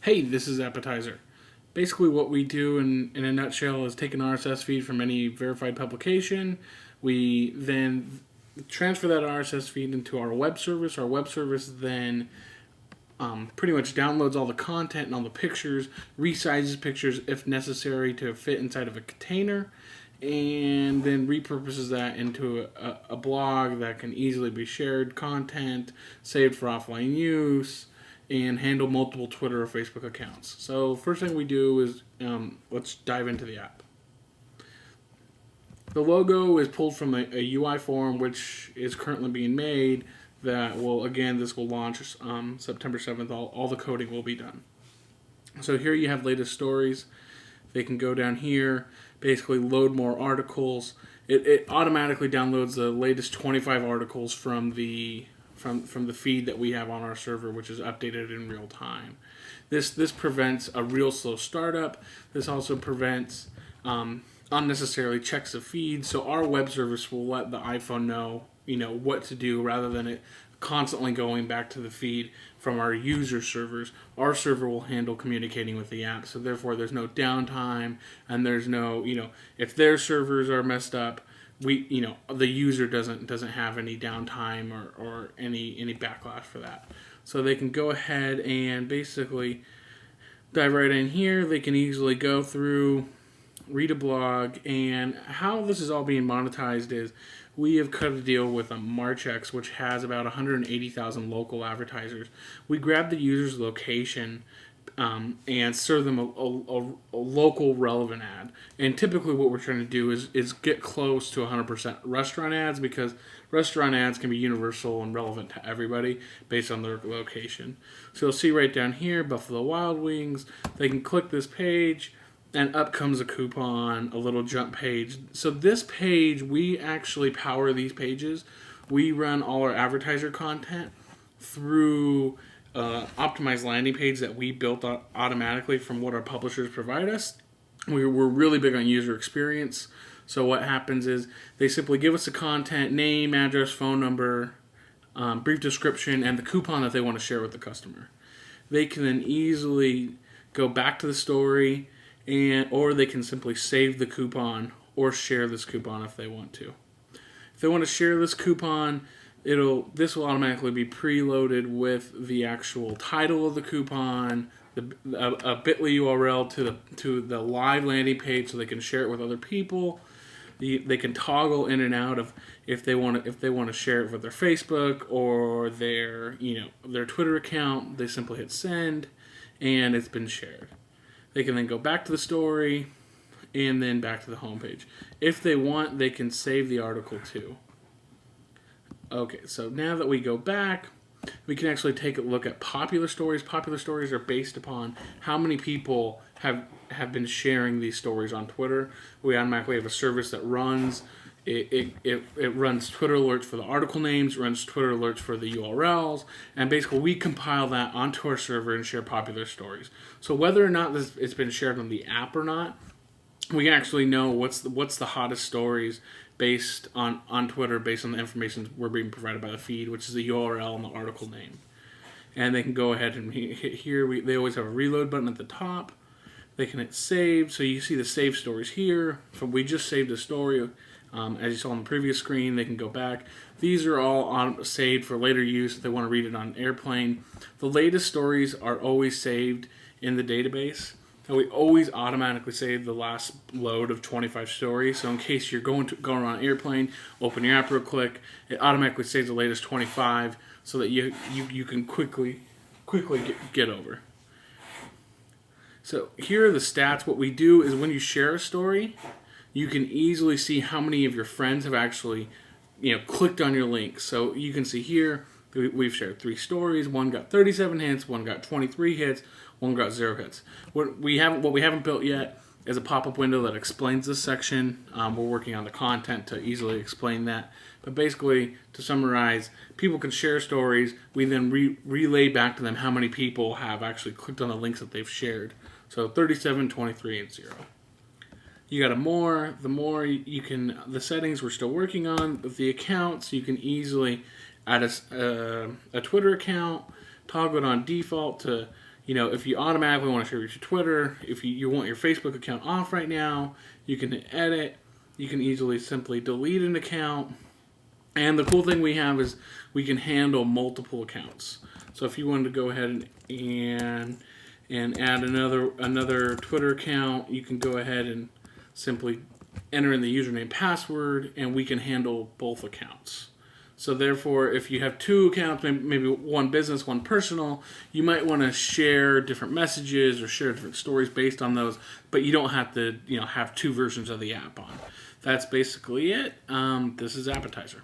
Hey, this is Appetizr. Basically, what we do in a nutshell is take an RSS feed from any verified publication. We then transfer that RSS feed into our web service. Our web service then pretty much downloads all the content and all the pictures, resizes pictures if necessary to fit inside of a container, and then repurposes that into a blog that can easily be shared content, saved for offline use, and handle multiple Twitter or Facebook accounts. So first thing we do is let's dive into the app. The logo is pulled from a UI form which is currently being made that will, again, this will launch September 7th. All the coding will be done. So here you have latest stories. They can go down here, basically load more articles. It automatically downloads the latest 25 articles from the feed that we have on our server, which is updated in real time. This prevents a real slow startup. This also prevents unnecessarily checks of feed. So our web service will let the iPhone know, what to do rather than it constantly going back to the feed from our user servers. Our server will handle communicating with the app. So therefore there's no downtime, and there's no, if their servers are messed up, the user doesn't have any downtime or any backlash for that. So they can go ahead and basically dive right in here. They can easily go through, read a blog, and how this is all being monetized is we have cut a deal with Marchex, which has about 180,000 local advertisers. We grab the user's location and serve them a local relevant ad. And typically what we're trying to do is get close to 100% restaurant ads, because restaurant ads can be universal and relevant to everybody based on their location. So you'll see right down here, Buffalo Wild Wings. They can click this page, and up comes a coupon, a little jump page. So this page, we actually power these pages. We run all our advertiser content through optimized landing page that we built automatically from what our publishers provide us. We're really big on user experience. So what happens is they simply give us the content, name, address, phone number, brief description, and the coupon that they want to share with the customer. They can then easily go back to the story, or they can simply save the coupon or share this coupon if they want to. If they want to share this coupon, this will automatically be preloaded with the actual title of the coupon, a bit.ly URL to the live landing page, so they can share it with other people. They can toggle in and out of if they want to share it with their Facebook or their Twitter account. They simply hit send, and it's been shared. They can then go back to the story and then back to the homepage. If they want, they can save the article too. Okay, so now that we go back, we can actually take a look at popular stories. Popular stories are based upon how many people have been sharing these stories on Twitter. We automatically have a service that runs. It runs Twitter alerts for the article names, runs Twitter alerts for the URLs, and basically we compile that onto our server and share popular stories. So whether or not it's been shared on the app or not, we actually know what's the hottest stories based on Twitter, based on the information we're being provided by the feed, which is the URL and the article name. And they can go ahead and hit here. They always have a reload button at the top. They can hit save, so you see the save stories here. We just saved a story. As you saw on the previous screen, they can go back. These are all saved for later use if they want to read it on airplane. The latest stories are always saved in the database. And we always automatically save the last load of 25 stories. So in case you're going on an airplane, open your app real quick, it automatically saves the latest 25 so that you can quickly get over. So here are the stats. What we do is when you share a story, you can easily see how many of your friends have actually, clicked on your link. So you can see here, we've shared 3 stories. One got 37 hits, one got 23 hits, one got 0 hits. What we haven't built yet is a pop-up window that explains this section. We're working on the content to easily explain that. But basically, to summarize, people can share stories. We then relay back to them how many people have actually clicked on the links that they've shared. So 37, 23, and 0. You got the more you can, the settings we're still working on. With the accounts, you can easily add a Twitter account, toggle it on default to if you automatically want to share with your Twitter, if you want your Facebook account off right now, you can edit. You can easily simply delete an account. And the cool thing we have is we can handle multiple accounts. So if you wanted to go ahead and add another Twitter account, you can go ahead and simply enter in the username password, and we can handle both accounts. So therefore, if you have two accounts, maybe one business, one personal, you might want to share different messages or share different stories based on those, but you don't have to have two versions of the app on. That's basically it. This is Appetizr.